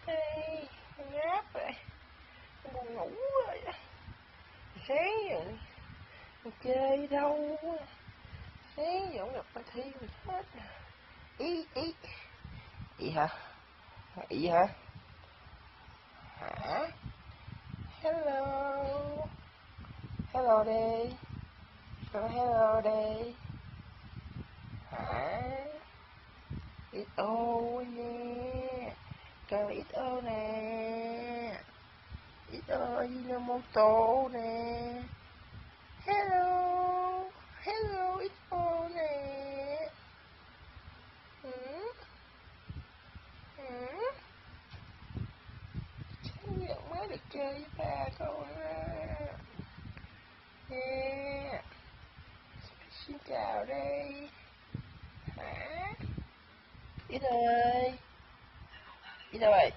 Ê, ngáp rồi, buồn ngủ rồi. Sáng rồi, mình chơi đâu? Sáng giờ không gặp bà Thi mình hết. Ý, ý. Ý hả? Ý hả? Hả? Hello. Hello đi. Hello đi. Hả? Ít ô nè. Kêu ít ô nè. Ít ô Ajinomoto nè. Hello. Hello ít ô nè. Ừ? Ừ? Sáng giờ mới được chơi với ba con á. Yeah. Xin chào đây. Hả? Ít ơi. Ít ơi.